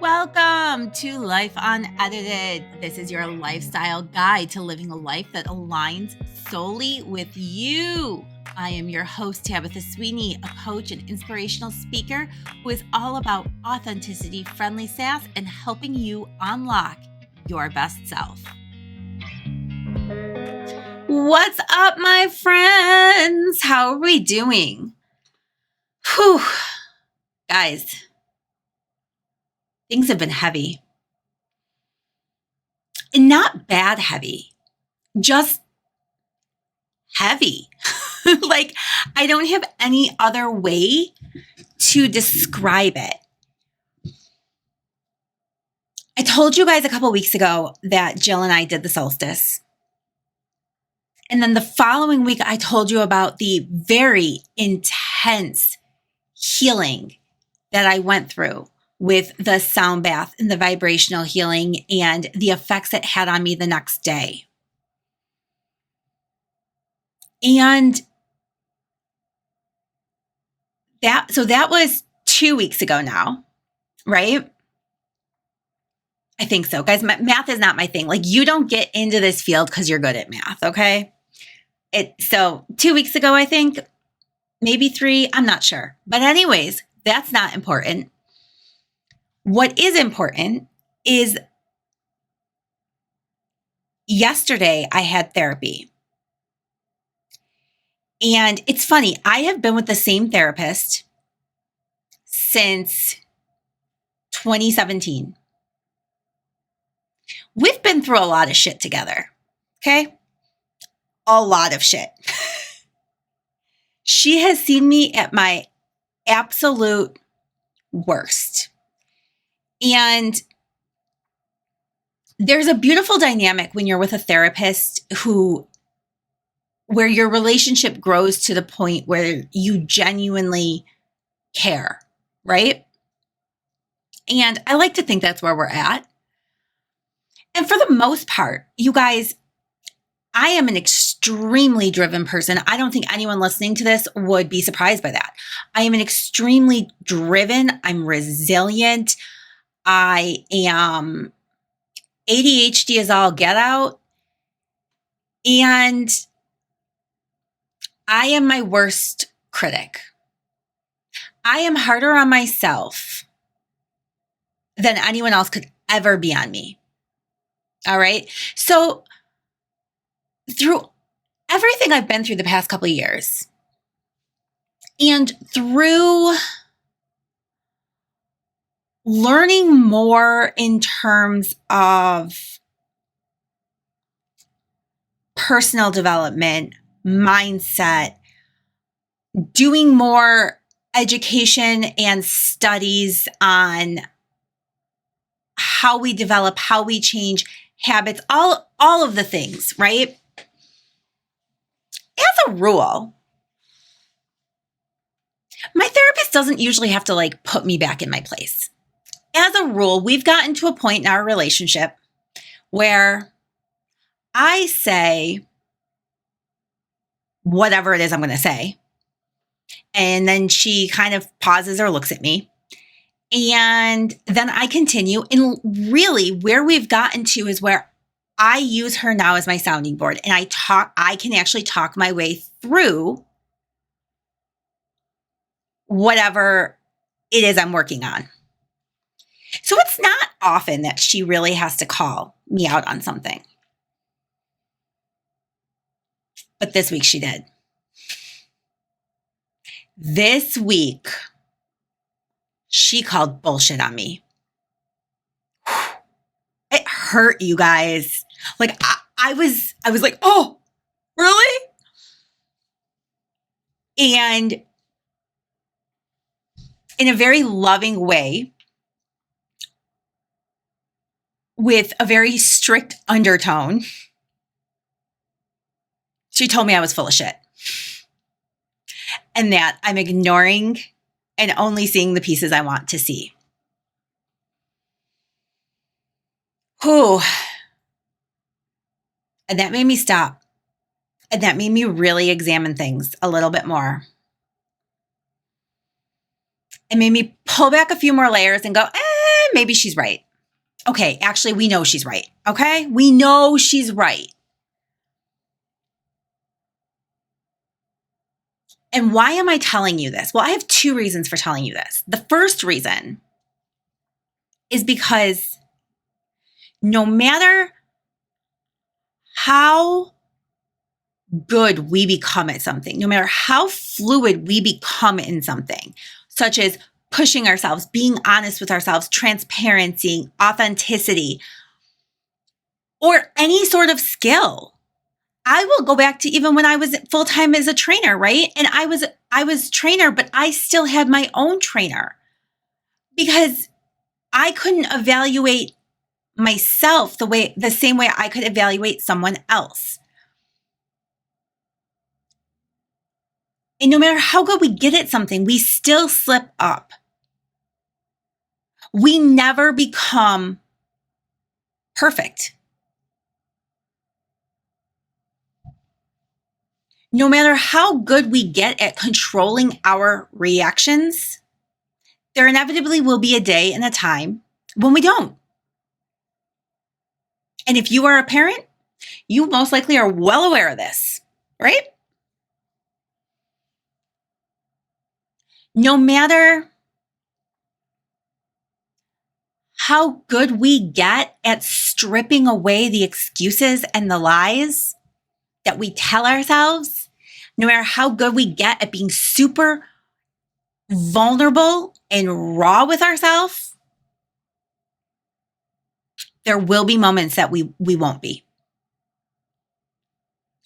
Welcome to Life Unedited. This is your lifestyle guide to living a life that aligns solely with you. I am your host, Tabitha Sweeney, a coach and inspirational speaker who is all about authenticity, friendly sass, and helping you unlock your best self. What's up, my friends? How are we doing? Whew. Guys, things have been heavy. And not bad heavy, just heavy. Like, I don't have any other way to describe it. I told you guys a couple weeks ago that Jill and I did the solstice. And then the following week, I told you about the very intense healing that I went through with the sound bath and the vibrational healing and the effects it had on me the next day. And that was 2 weeks ago now, right? I think so. Guys, math is not my thing. Like, you don't get into this field because you're good at math, okay? So 2 weeks ago, I think, maybe 3, I'm not sure. But anyways, that's not important. What is important is yesterday I had therapy. And it's funny, I have been with the same therapist since 2017. We've been through a lot of shit together, okay? A lot of shit. She has seen me at my absolute worst. And there's a beautiful dynamic when you're with a therapist where your relationship grows to the point where you genuinely care, right? And I like to think that's where we're at. And for the most part, you guys, I am an extremely driven person. I don't think anyone listening to this would be surprised by that. I am an extremely driven, I'm resilient. I am ADHD is all get out. And I am my worst critic. I am harder on myself than anyone else could ever be on me. All right. So through everything I've been through the past couple of years and through learning more in terms of personal development, mindset, doing more education and studies on how we develop, how we change habits, all of the things, right? As a rule, my therapist doesn't usually have to put me back in my place. As a rule, we've gotten to a point in our relationship where I say whatever it is I'm going to say. And then she kind of pauses or looks at me. And then I continue. And really where we've gotten to is where I use her now as my sounding board. And I can actually talk my way through whatever it is I'm working on. So it's not often that she really has to call me out on something. But this week she did. This week, she called bullshit on me. It hurt, you guys. I was like, oh, really? And in a very loving way, with a very strict undertone, she told me I was full of shit and that I'm ignoring and only seeing the pieces I want to see. Whew. And that made me stop. And that made me really examine things a little bit more. It made me pull back a few more layers and go, maybe she's right. Okay, actually, we know she's right. Okay? We know she's right. And why am I telling you this? Well, I have two reasons for telling you this. The first reason is because no matter how good we become at something, no matter how fluid we become in something, such as pushing ourselves, being honest with ourselves, transparency, authenticity, or any sort of skill. I will go back to even when I was full-time as a trainer, right? And I was trainer, but I still had my own trainer because I couldn't evaluate myself the same way I could evaluate someone else. And no matter how good we get at something, we still slip up. We never become perfect. No matter how good we get at controlling our reactions, there inevitably will be a day and a time when we don't. And if you are a parent, you most likely are well aware of this, right? No matter how good we get at stripping away the excuses and the lies that we tell ourselves, no matter how good we get at being super vulnerable and raw with ourselves, there will be moments that we won't be.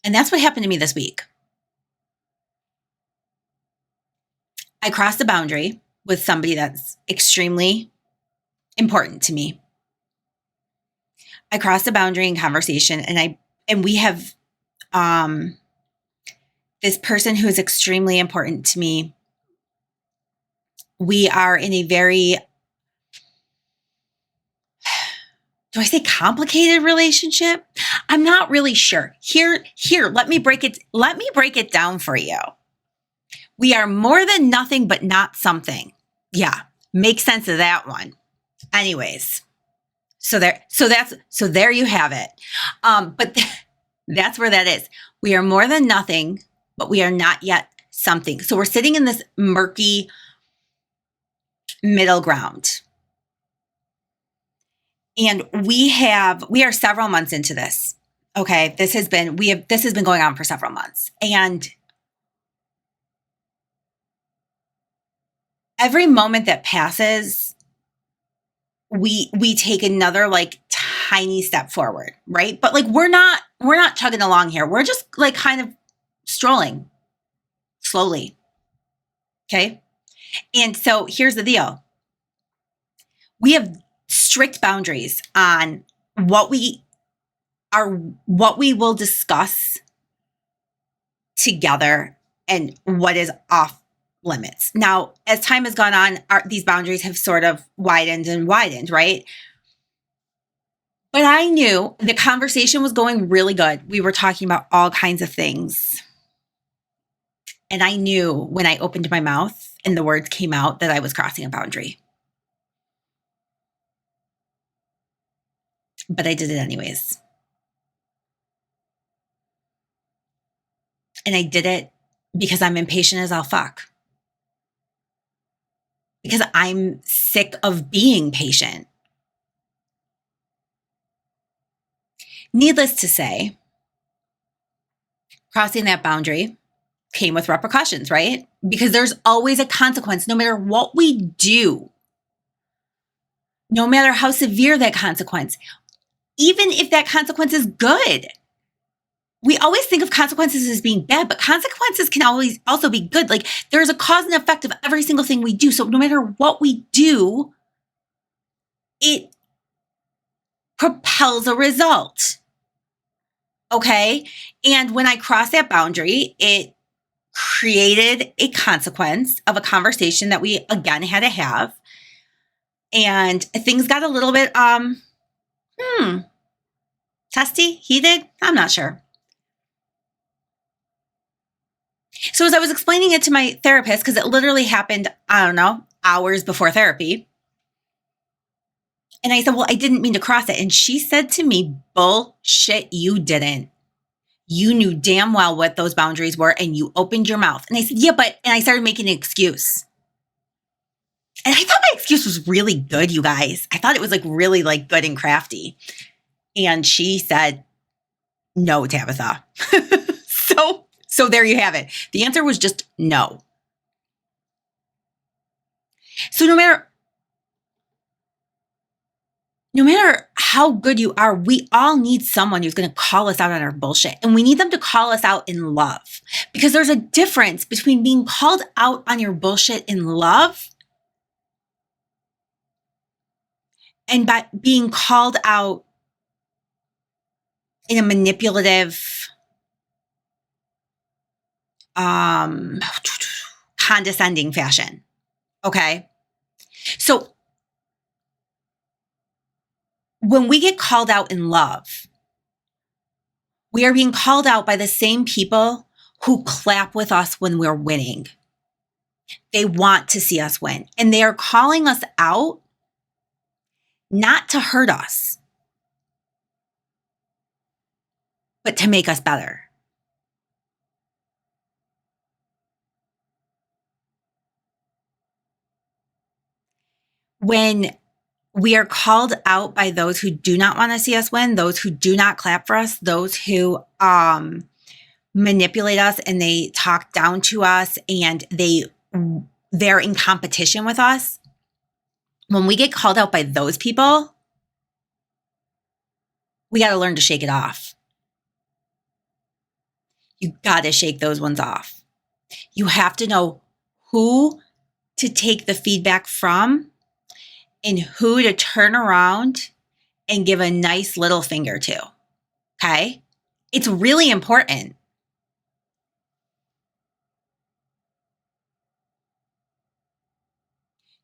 And that's what happened to me this week. I crossed a boundary with somebody that's extremely important to me. I crossed a boundary in conversation, and we have this person who is extremely important to me. We are in a very, do I say complicated relationship? I'm not really sure. Here, let me break it down for you. We are more than nothing, but not something. Yeah, make sense of that one. Anyways, so there you have it. But that's where that is. We are more than nothing, but we are not yet something. So we're sitting in this murky middle ground. And we are several months into this. Okay, this has been going on for several months. And every moment that passes, we take another like tiny step forward, right? But like we're not chugging along here. We're just like kind of strolling slowly. Okay? And so here's the deal. We have strict boundaries on what we will discuss together and what is off limits. Now, as time has gone on, these boundaries have sort of widened and widened, right? But I knew the conversation was going really good. We were talking about all kinds of things. And I knew when I opened my mouth and the words came out that I was crossing a boundary. But I did it anyways. And I did it because I'm impatient as all fuck. Because I'm sick of being patient. Needless to say, crossing that boundary came with repercussions, right? Because there's always a consequence, no matter what we do, no matter how severe that consequence, even if that consequence is good. We always think of consequences as being bad, but consequences can always also be good. Like there's a cause and effect of every single thing we do. So no matter what we do, it propels a result. Okay. And when I crossed that boundary, it created a consequence of a conversation that we again had to have. And things got a little bit, testy, heated. I'm not sure. So as I was explaining it to my therapist, because it literally happened, I don't know, hours before therapy, And I said, well, I didn't mean to cross it. And she said to me, bullshit, you didn't. You knew damn well what those boundaries were and you opened your mouth. And I said, yeah, and I started making an excuse. And I thought my excuse was really good, you guys. I thought it was like really like good and crafty. And she said, no, Tabitha. So there you have it. The answer was just no. So no matter how good you are, we all need someone who's going to call us out on our bullshit. And we need them to call us out in love. Because there's a difference between being called out on your bullshit in love and by being called out in a manipulative, condescending fashion. Okay? So when we get called out in love, we are being called out by the same people who clap with us when we're winning. They want to see us win. And they are calling us out not to hurt us, but to make us better. When we are called out by those who do not want to see us win, those who do not clap for us, those who manipulate us and they talk down to us and they're in competition with us. When we get called out by those people, we got to learn to shake it off. You got to shake those ones off. You have to know who to take the feedback from and who to turn around and give a nice little finger to. Okay? It's really important.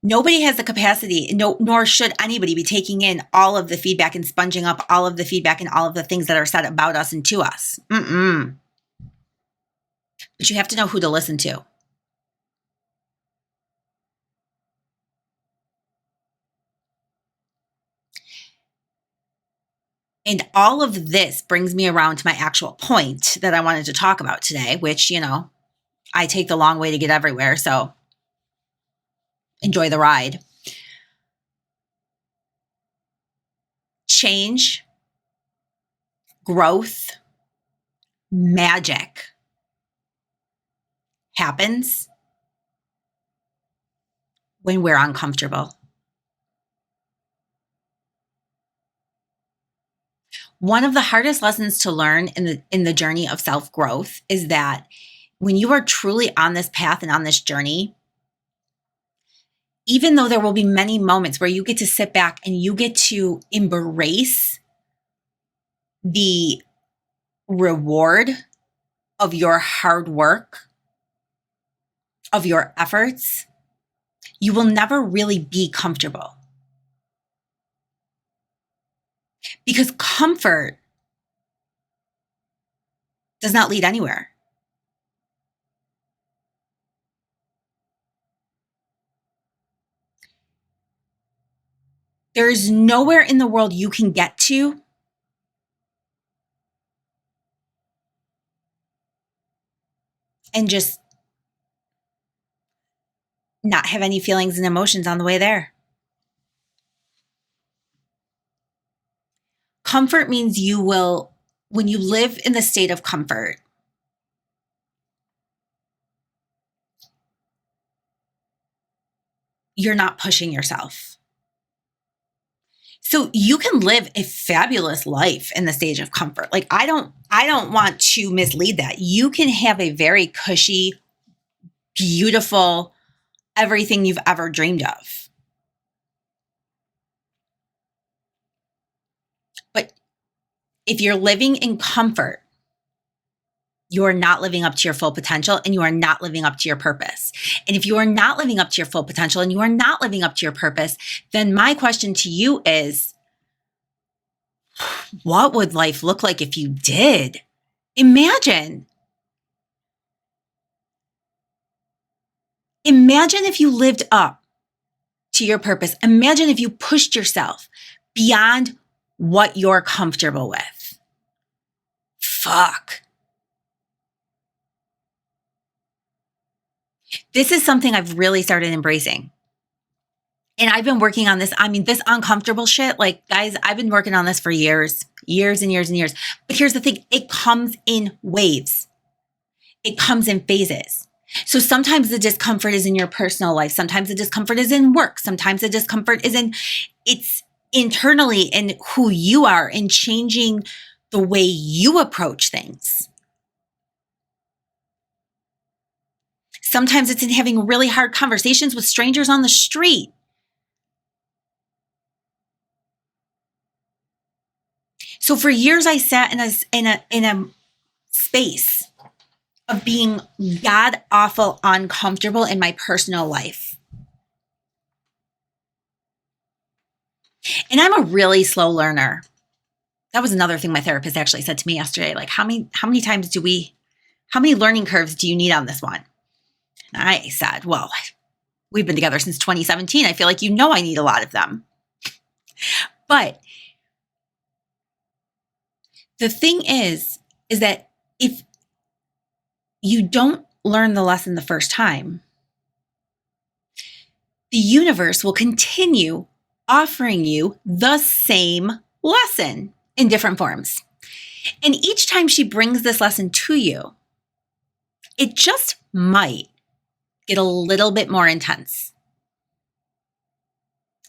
Nobody has the capacity, nor should anybody be taking in all of the feedback and sponging up all of the feedback and all of the things that are said about us and to us. But you have to know who to listen to. And all of this brings me around to my actual point that I wanted to talk about today, which, I take the long way to get everywhere. So enjoy the ride. Change, growth, magic happens when we're uncomfortable. One of the hardest lessons to learn in the journey of self-growth is that when you are truly on this path and on this journey, even though there will be many moments where you get to sit back and you get to embrace the reward of your hard work, of your efforts, you will never really be comfortable. Because comfort does not lead anywhere. There is nowhere in the world you can get to and just not have any feelings and emotions on the way there. Comfort means when you live in the state of comfort, you're not pushing yourself. So you can live a fabulous life in the stage of comfort. Like I don't want to mislead that. You can have a very cushy, beautiful, everything you've ever dreamed of. But if you're living in comfort, you are not living up to your full potential and you are not living up to your purpose. And if you are not living up to your full potential and you are not living up to your purpose, then my question to you is, what would life look like if you did? Imagine if you lived up to your purpose. Imagine if you pushed yourself beyond what you're comfortable with. Fuck. This is something I've really started embracing. And I've been working on this. I mean, this uncomfortable shit, like, guys, I've been working on this for years and years and years. But here's the thing, it comes in waves. It comes in phases. So sometimes the discomfort is in your personal life. Sometimes the discomfort is in work. Sometimes the discomfort is it's internally in who you are and changing the way you approach things. Sometimes it's in having really hard conversations with strangers on the street. So for years, I sat in a space of being god awful uncomfortable in my personal life. And I'm a really slow learner. That was another thing my therapist actually said to me yesterday. Like, how many learning curves do you need on this one? And I said, well, we've been together since 2017. I feel like I need a lot of them. But the thing is that if you don't learn the lesson the first time, the universe will continue offering you the same lesson in different forms. And each time she brings this lesson to you, it just might get a little bit more intense.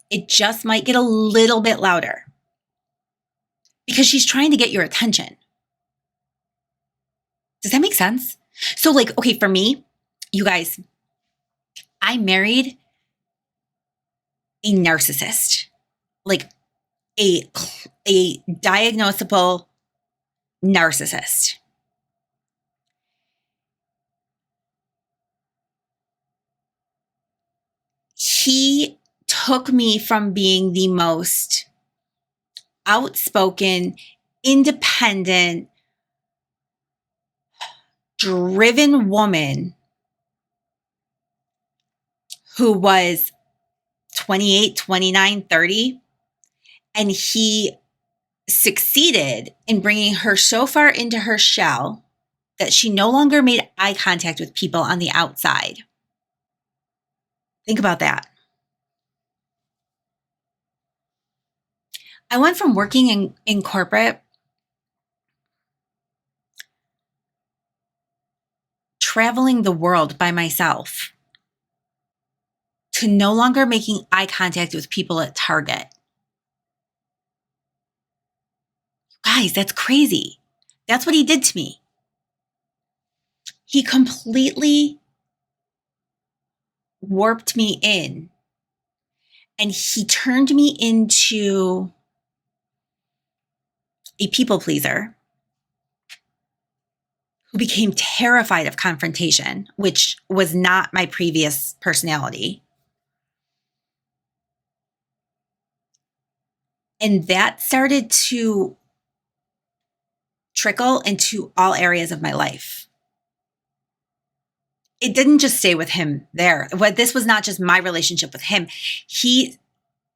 It just might get a little bit louder because she's trying to get your attention. Does that make sense? So, like, okay, for me, you guys, I married a narcissist, like a diagnosable narcissist. He took me from being the most outspoken, independent, driven woman who was 28, 29, 30. And he succeeded in bringing her so far into her shell that she no longer made eye contact with people on the outside. Think about that. I went from working in corporate, traveling the world by myself, to no longer making eye contact with people at Target. Guys, that's crazy. That's what he did to me. He completely warped me in, and he turned me into a people pleaser who became terrified of confrontation, which was not my previous personality. And that started to trickle into all areas of my life. It didn't just stay with him there. This was not just my relationship with him. He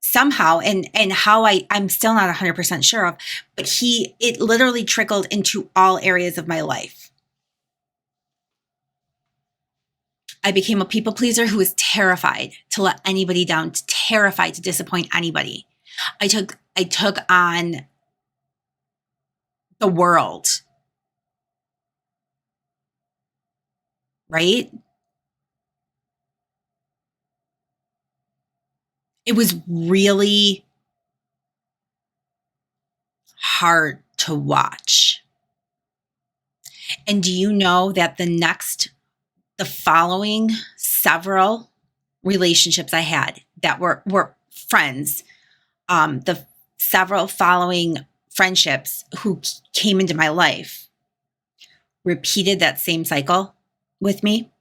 somehow, and how I'm still not 100% sure of, but it literally trickled into all areas of my life. I became a people pleaser who was terrified to let anybody down, terrified to disappoint anybody. I took on the world, right? It was really hard to watch. And do you know that the following several relationships I had that were friends, the several following friendships who came into my life repeated that same cycle with me?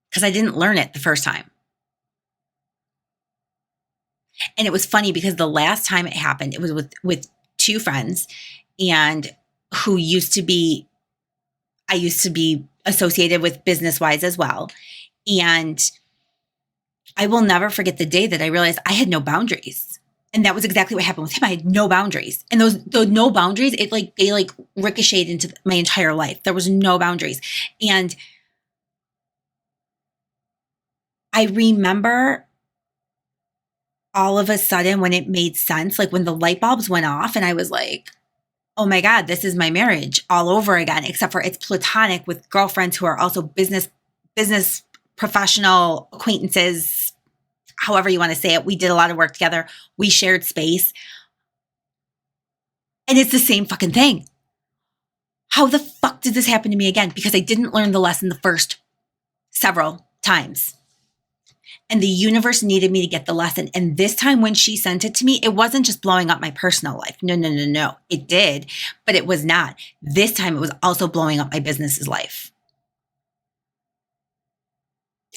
Because I didn't learn it the first time. And it was funny because the last time it happened, it was with two friends and who used to be I used to be associated with business-wise as well. And I will never forget the day that I realized I had no boundaries. And that was exactly what happened with him. I had no boundaries. And those no boundaries, they ricocheted into my entire life. There was no boundaries. And I remember all of a sudden when it made sense, like when the light bulbs went off and I was like, oh my God, this is my marriage all over again, except for it's platonic with girlfriends who are also business professional acquaintances, however you want to say it. We did a lot of work together. We shared space. And it's the same fucking thing. How the fuck did this happen to me again? Because I didn't learn the lesson the first several times. And the universe needed me to get the lesson. And this time when she sent it to me, it wasn't just blowing up my personal life. No. It did, but it was not. This time it was also blowing up my business's life.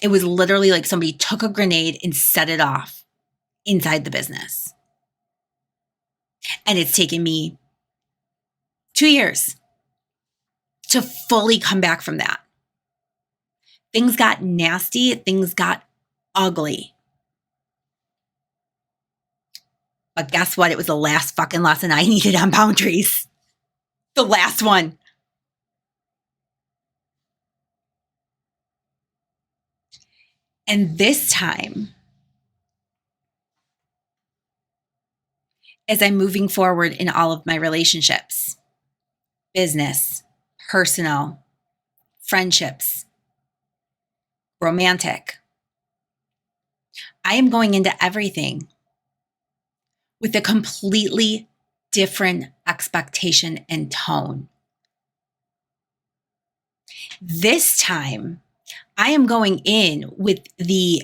It was literally like somebody took a grenade and set it off inside the business. And it's taken me 2 years to fully come back from that. Things got nasty. Things got ugly. But guess what? It was the last fucking lesson I needed on boundaries. The last one. And this time, as I'm moving forward in all of my relationships, business, personal, friendships, romantic, I am going into everything with a completely different expectation and tone. This time, I am going in with the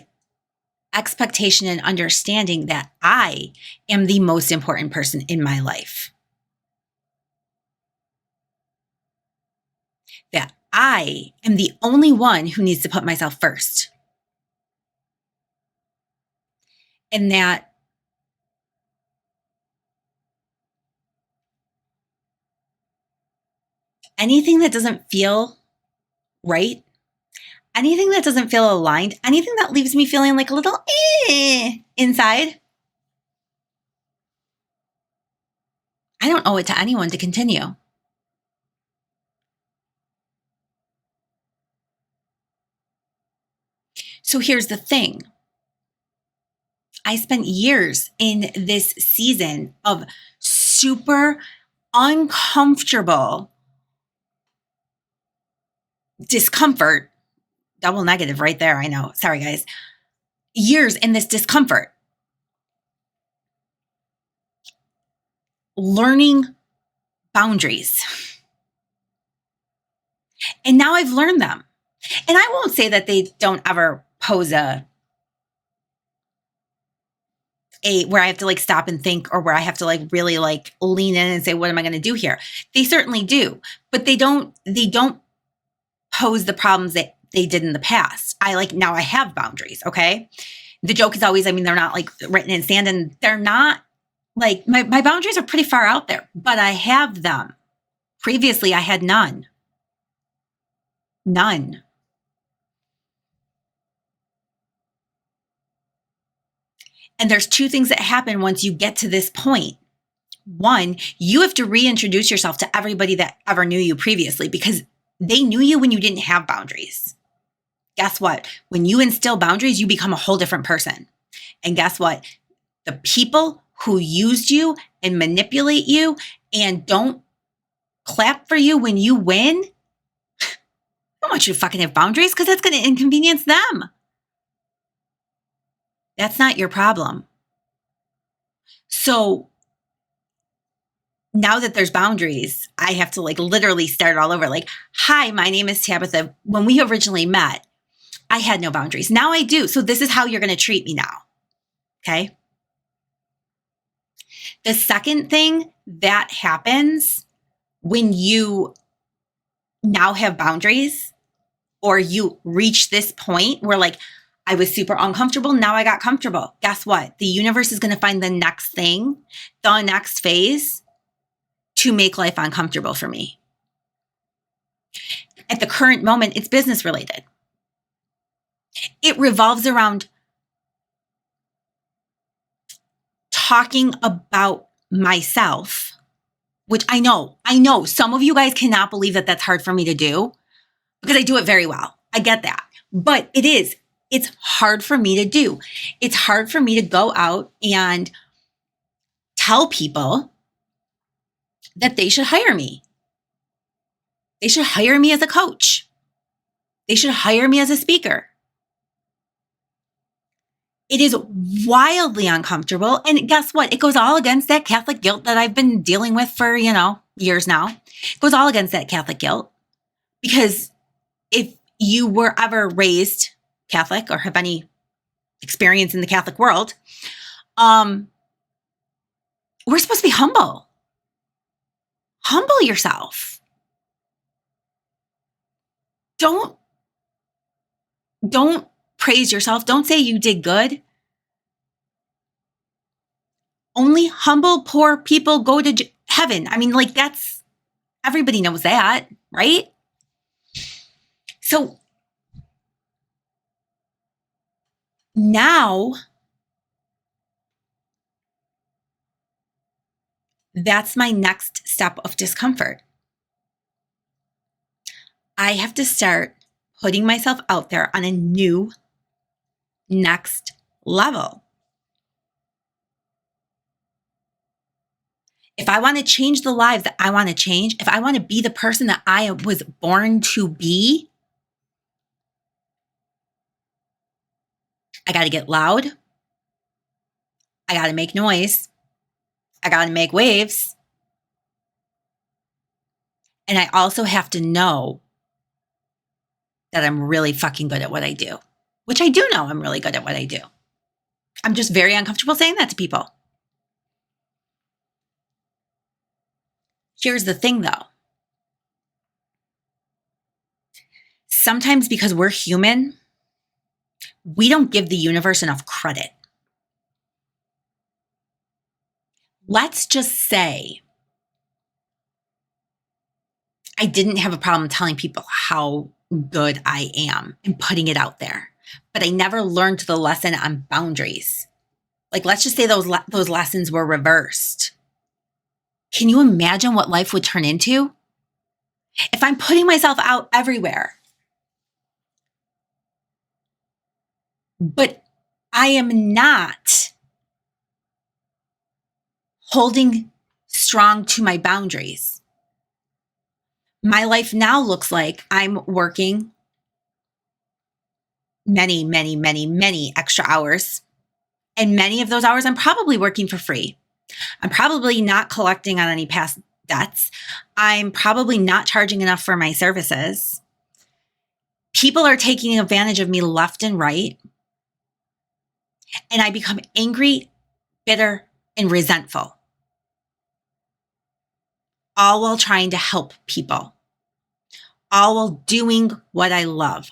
expectation and understanding that I am the most important person in my life. That I am the only one who needs to put myself first. And that anything that doesn't feel right, anything that doesn't feel aligned, anything that leaves me feeling like a little inside, I don't owe it to anyone to continue. So here's the thing. I spent years in this season of super uncomfortable discomfort. Double negative right there. I know. Sorry, guys. Years in this discomfort. Learning boundaries. And now I've learned them. And I won't say that they don't ever pose a where I have to stop and think, or where I have to really lean in and say, what am I going to do here? They certainly do, but they don't pose the problems that they did in the past. Now I have boundaries. Okay. The joke is always, they're not written in sand, and they're not my boundaries are pretty far out there, but I have them. Previously, I had none. None. And there's two things that happen once you get to this point. One, you have to reintroduce yourself to everybody that ever knew you previously, because they knew you when you didn't have boundaries. Guess what? When you instill boundaries, you become a whole different person. And guess what? The people who used you and manipulate you and don't clap for you when you win, I don't want you to fucking have boundaries, because that's going to inconvenience them. That's not your problem. So now that there's boundaries, I have to literally start all over. Hi, my name is Tabitha. When we originally met, I had no boundaries. Now I do. So this is how you're going to treat me now. Okay. The second thing that happens when you now have boundaries, or you reach this point where I was super uncomfortable, now I got comfortable. Guess what? The universe is going to find the next thing, the next phase, to make life uncomfortable for me. At the current moment, it's business related. It revolves around talking about myself, which I know some of you guys cannot believe that that's hard for me to do because I do it very well. I get that. But it's hard for me to do. It's hard for me to go out and tell people that they should hire me. They should hire me as a coach. They should hire me as a speaker. It is wildly uncomfortable. And guess what? It goes all against that Catholic guilt that I've been dealing with for, years now. It goes all against that Catholic guilt. Because if you were ever raised Catholic or have any experience in the Catholic world, we're supposed to be humble. Humble yourself. Don't praise yourself. Don't say you did good. Only humble, poor people go to heaven. I mean, everybody knows that, right? So now that's my next step of discomfort. I have to start putting myself out there on a new next level. If I want to change the lives that I want to change, if I want to be the person that I was born to be, I got to get loud. I got to make noise. I got to make waves. And I also have to know that I'm really fucking good at what I do, which I do know I'm really good at what I do. I'm just very uncomfortable saying that to people. Here's the thing though. Sometimes because we're human, we don't give the universe enough credit. Let's just say I didn't have a problem telling people how good I am and putting it out there, but I never learned the lesson on boundaries. Let's just say those lessons were reversed. Can you imagine what life would turn into? If I'm putting myself out everywhere, but I am not holding strong to my boundaries. My life now looks like I'm working many, many, many, many extra hours. And many of those hours I'm probably working for free. I'm probably not collecting on any past debts. I'm probably not charging enough for my services. People are taking advantage of me left and right. And I become angry, bitter, and resentful. All while trying to help people. All while doing what I love.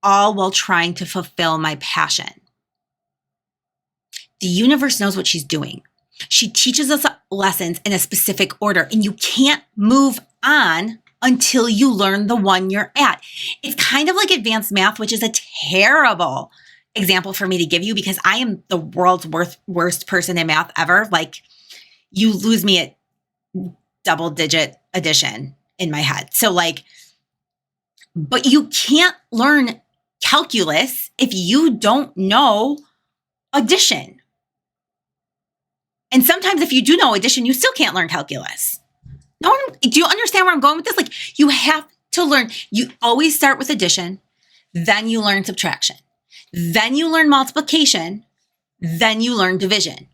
All while trying to fulfill my passion. The universe knows what she's doing. She teaches us lessons in a specific order, and you can't move on until you learn the one you're at. It's kind of like advanced math, which is a terrible example for me to give you because I am the world's worst person in math ever. You lose me at double-digit addition in my head. So but you can't learn calculus if you don't know addition. And sometimes if you do know addition, you still can't learn calculus. Do you understand where I'm going with this? You have to learn. You always start with addition, then you learn subtraction, then you learn multiplication, then you learn division.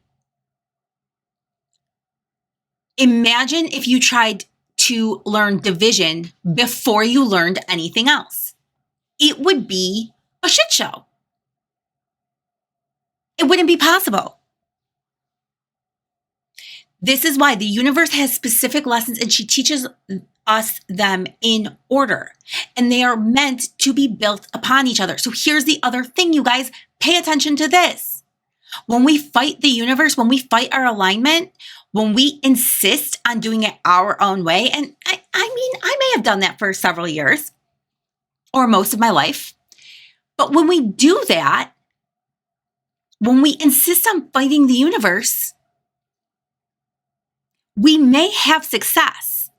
Imagine if you tried to learn division before you learned anything else. It would be a shit show. It wouldn't be possible. This is why the universe has specific lessons and she teaches us them in order. And they are meant to be built upon each other. So here's the other thing, you guys. Pay attention to this. When we fight the universe, when we fight our alignment, when we insist on doing it our own way, and I may have done that for several years. or most of my life. But when we do that, when we insist on fighting the universe, we may have success,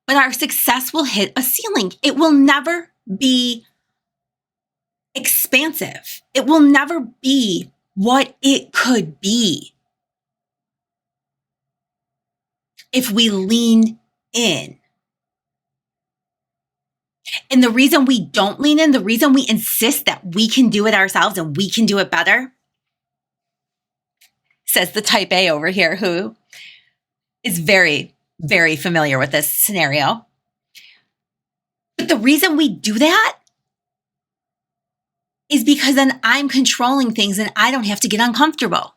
but our success will hit a ceiling. It will never be expansive. It will never be what it could be if we lean in. And the reason we don't lean in, the reason we insist that we can do it ourselves and we can do it better, says the type A over here, who is very, very familiar with this scenario. But the reason we do that is because then I'm controlling things and I don't have to get uncomfortable.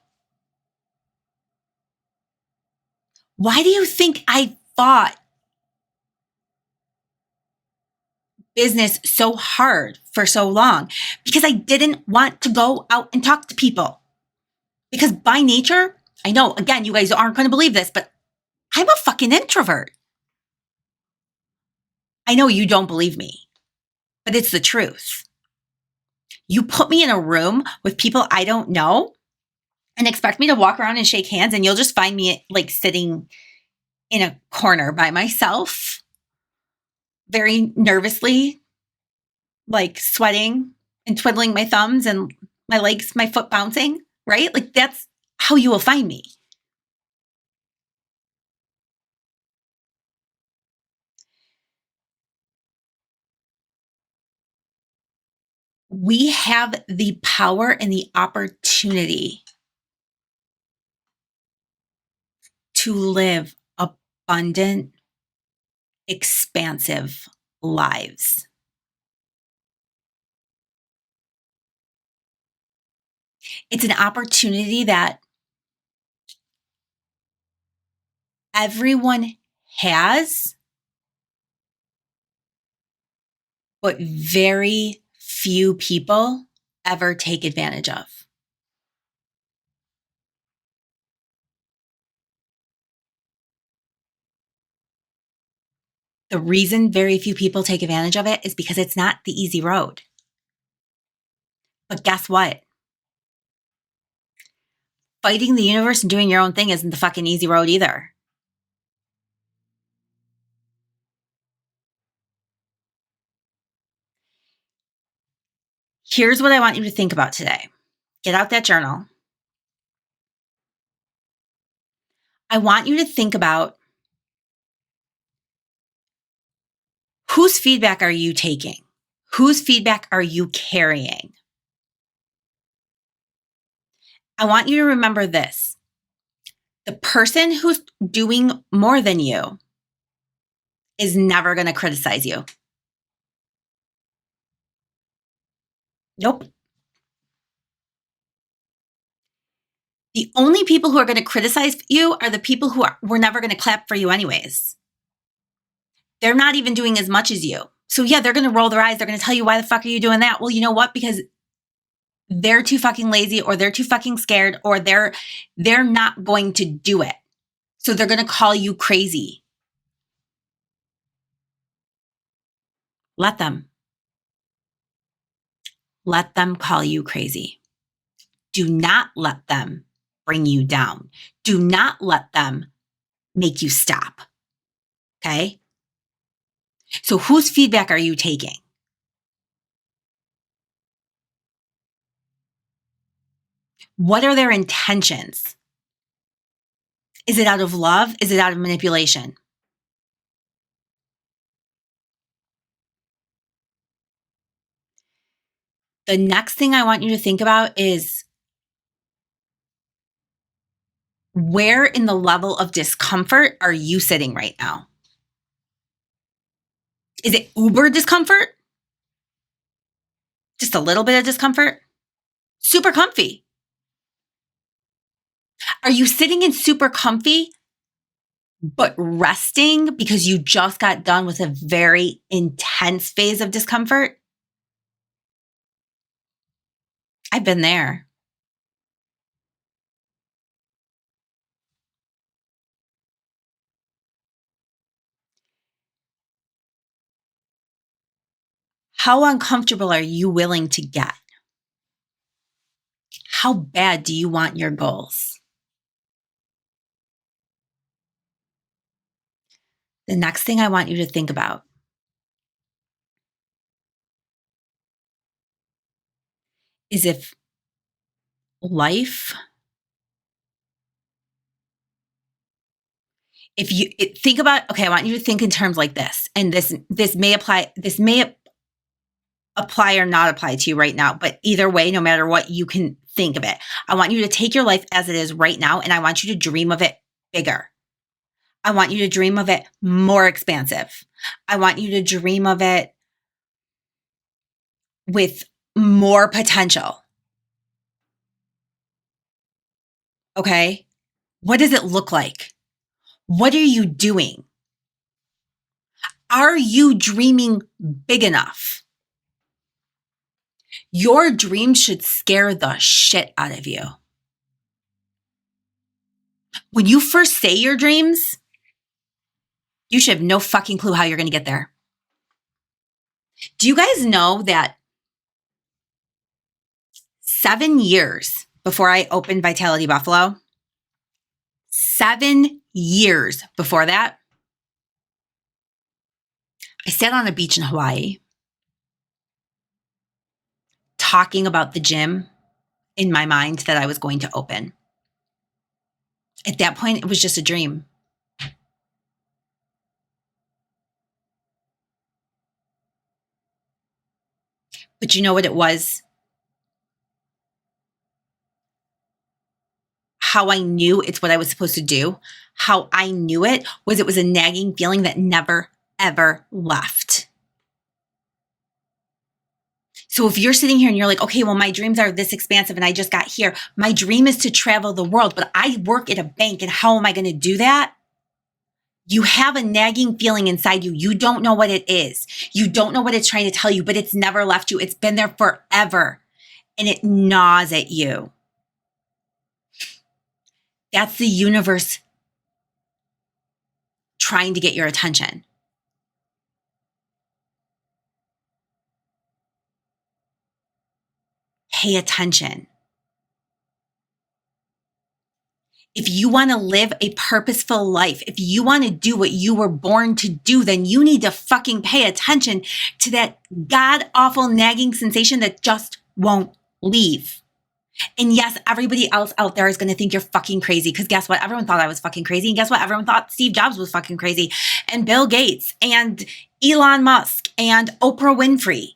Why do you think I fought business so hard for so long? Because I didn't want to go out and talk to people. Because by nature, I know, again, you guys aren't going to believe this, but I'm a fucking introvert. I know you don't believe me, but it's the truth. You put me in a room with people I don't know and expect me to walk around and shake hands, and you'll just find me like sitting in a corner by myself, very nervously, like sweating and twiddling my thumbs and my legs, my foot bouncing, right? Like that's how you will find me. We have the power and the opportunity to live abundant, expansive lives. It's an opportunity that everyone has, but very few people ever take advantage of. The reason very few people take advantage of it is because it's not the easy road. But guess what? Fighting the universe and doing your own thing isn't the fucking easy road either. Here's what I want you to think about today. Get out that journal. I want you to think about whose feedback are you taking? Whose feedback are you carrying? I want you to remember this. The person who's doing more than you is never going to criticize you. Nope. The only people who are going to criticize you are the people who were never going to clap for you anyways. They're not even doing as much as you. So yeah, they're going to roll their eyes. They're going to tell you, why the fuck are you doing that? Well, you know what? Because they're too fucking lazy, or they're too fucking scared, or they're not going to do it. So they're going to call you crazy. Let them. Let them call you crazy. Do not let them bring you down. Do not let them make you stop. Okay? So whose feedback are you taking? What are their intentions? Is it out of love? Is it out of manipulation? The next thing I want you to think about is, where in the level of discomfort are you sitting right now? Is it uber discomfort? Just a little bit of discomfort? Super comfy. Are you sitting in super comfy but resting because you just got done with a very intense phase of discomfort? I've been there. How uncomfortable are you willing to get? How bad do you want your goals? The next thing I want you to think about is if life, if you think about, okay, I want you to think in terms like this, and this may apply or not apply to you right now, but either way, no matter what, you can think of it. I want you to take your life as it is right now, and I want you to dream of it bigger. I want you to dream of it more expansive. I want you to dream of it with more potential. Okay? What does it look like? What are you doing? Are you dreaming big enough? Your dreams should scare the shit out of you. When you first say your dreams, you should have no fucking clue how you're going to get there. Do you guys know that 7 years before I opened Vitality Buffalo, 7 years before that, I sat on a beach in Hawaii talking about the gym in my mind that I was going to open. At that point, it was just a dream. But you know what it was? How I knew it's what I was supposed to do, how I knew it was a nagging feeling that never, ever left. So if you're sitting here and you're like, okay, well, my dreams are this expansive and I just got here. My dream is to travel the world, but I work at a bank and how am I going to do that? You have a nagging feeling inside you. You don't know what it is. You don't know what it's trying to tell you, but it's never left you. It's been there forever and it gnaws at you. That's the universe trying to get your attention. Pay attention. If you want to live a purposeful life, if you want to do what you were born to do, then you need to fucking pay attention to that god-awful nagging sensation that just won't leave. And yes, everybody else out there is going to think you're fucking crazy because guess what? Everyone thought I was fucking crazy. And guess what? Everyone thought Steve Jobs was fucking crazy and Bill Gates and Elon Musk and Oprah Winfrey.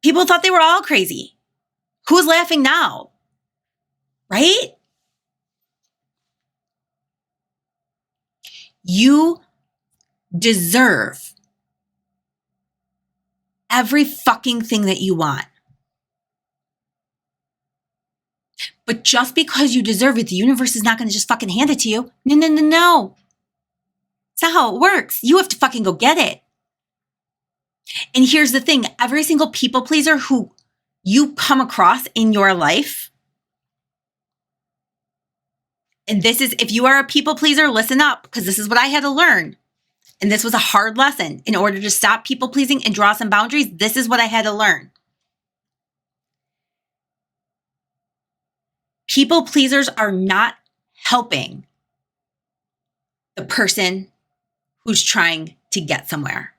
People thought they were all crazy. Who's laughing now? Right? You deserve every fucking thing that you want. But just because you deserve it, the universe is not going to just fucking hand it to you. No. It's not how it works. You have to fucking go get it. And here's the thing. Every single people pleaser who you come across in your life, and this is, if you are a people pleaser, listen up, because this is what I had to learn. And this was a hard lesson. In order to stop people pleasing and draw some boundaries, this is what I had to learn. People pleasers are not helping the person who's trying to get somewhere.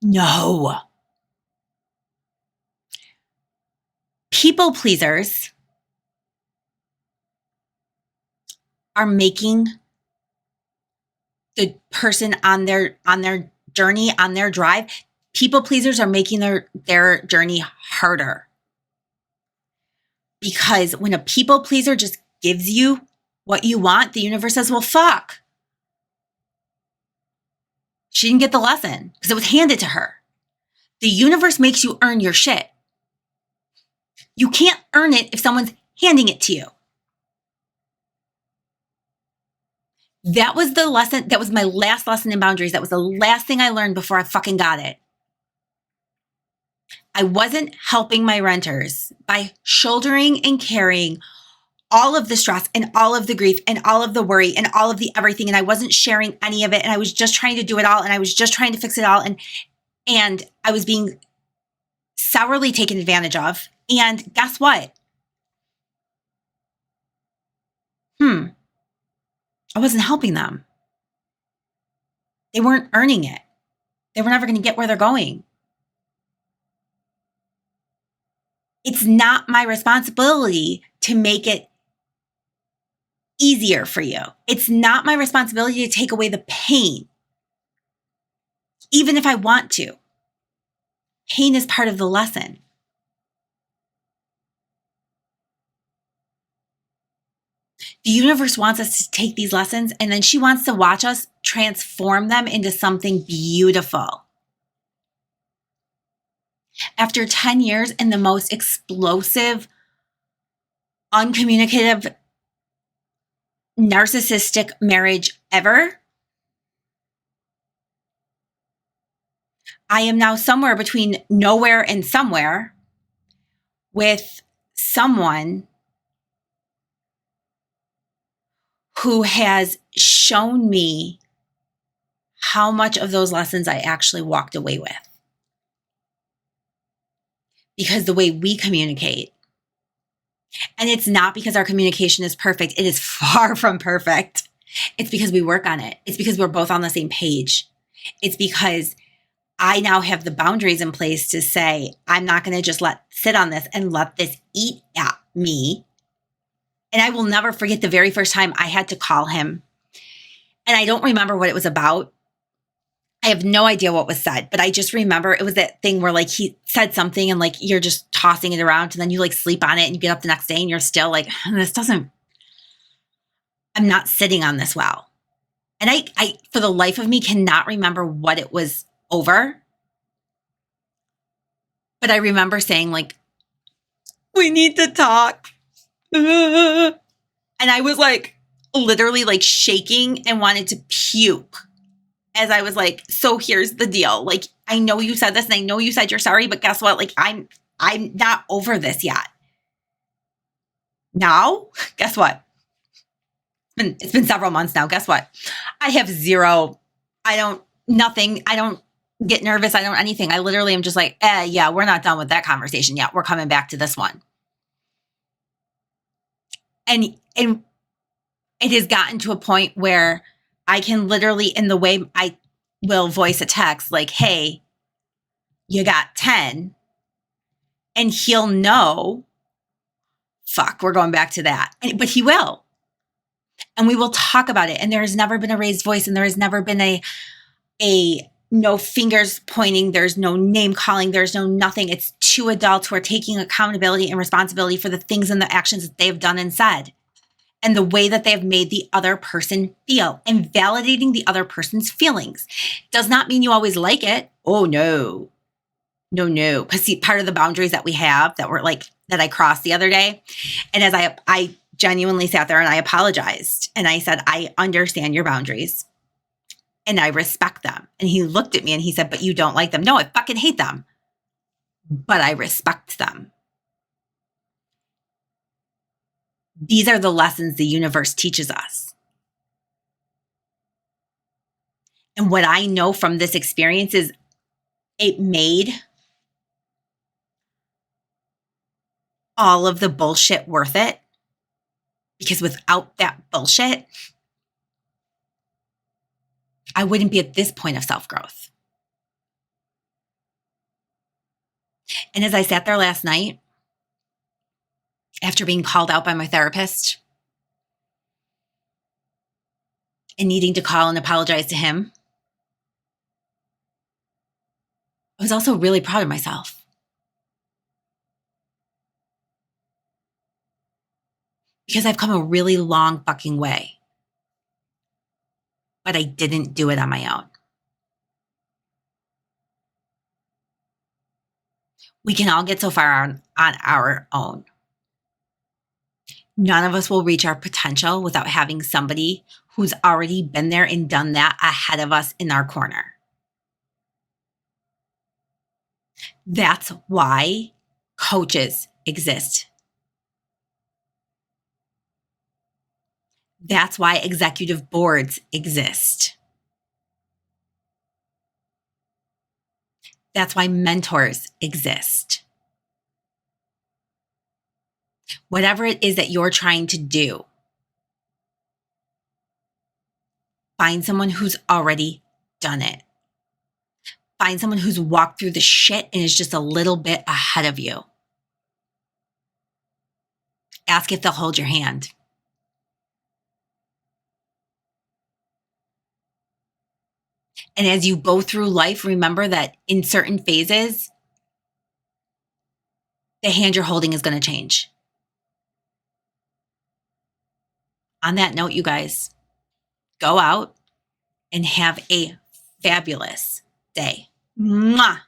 No. People pleasers are making the person on their journey, on their drive, people pleasers are making their journey harder. Because when a people pleaser just gives you what you want, the universe says, well, fuck. She didn't get the lesson because it was handed to her. The universe makes you earn your shit. You can't earn it if someone's handing it to you. That was the lesson. That was my last lesson in boundaries. That was the last thing I learned before I fucking got it. I wasn't helping my renters by shouldering and carrying all of the stress and all of the grief and all of the worry and all of the everything. And I wasn't sharing any of it. And I was just trying to do it all. And I was just trying to fix it all. And I was being sourly taken advantage of. And guess what? I wasn't helping them. They weren't earning it. They were never going to get where they're going. It's not my responsibility to make it easier for you. It's not my responsibility to take away the pain, even if I want to. Pain is part of the lesson. The universe wants us to take these lessons, and then she wants to watch us transform them into something beautiful. After 10 years in the most explosive, uncommunicative, narcissistic marriage ever, I am now somewhere between nowhere and somewhere with someone who has shown me how much of those lessons I actually walked away with. Because the way we communicate, and it's not because our communication is perfect, it is far from perfect. It's because we work on it. It's because we're both on the same page. It's because I now have the boundaries in place to say, I'm not going to just sit on this and let this eat at me. And I will never forget the very first time I had to call him. And I don't remember what it was about. I have no idea what was said, but I just remember it was that thing where like he said something and like you're just tossing it around and then you like sleep on it and you get up the next day and you're still like, I'm not sitting on this well. And I for the life of me cannot remember what it was over. But I remember saying like, we need to talk. And I was like literally like shaking and wanted to puke as I was like, so here's the deal. Like, I know you said this and I know you said you're sorry, but guess what? Like, I'm not over this yet. Now, guess what? It's been several months now. Guess what? I have nothing. I don't get nervous. I don't anything. I literally am just like, yeah, we're not done with that conversation yet. We're coming back to this one. And it has gotten to a point where I can literally, in the way I will voice a text like, hey, you got 10. And he'll know, fuck, we're going back to that. But he will. And we will talk about it. And there has never been a raised voice. And there has never been a no fingers pointing. There's no name calling. There's no nothing. It's two adults who are taking accountability and responsibility for the things and the actions that they've done and said. And the way that they have made the other person feel, and validating the other person's feelings. Does not mean you always like it. Oh, no. No. Because see, part of the boundaries that we have that were like, that I crossed the other day. And as I genuinely sat there and I apologized. And I said, I understand your boundaries and I respect them. And he looked at me and he said, but you don't like them. No, I fucking hate them. But I respect them. These are the lessons the universe teaches us. And what I know from this experience is it made all of the bullshit worth it. Because without that bullshit, I wouldn't be at this point of self-growth. And as I sat there last night, after being called out by my therapist and needing to call and apologize to him, I was also really proud of myself. Because I've come a really long fucking way. But I didn't do it on my own. We can all get so far on our own. None of us will reach our potential without having somebody who's already been there and done that ahead of us in our corner. That's why coaches exist. That's why executive boards exist. That's why mentors exist. Whatever it is that you're trying to do, find someone who's already done it. Find someone who's walked through the shit and is just a little bit ahead of you. Ask if they'll hold your hand. And as you go through life, remember that in certain phases, the hand you're holding is going to change. On that note, you guys, go out and have a fabulous day. Mwah!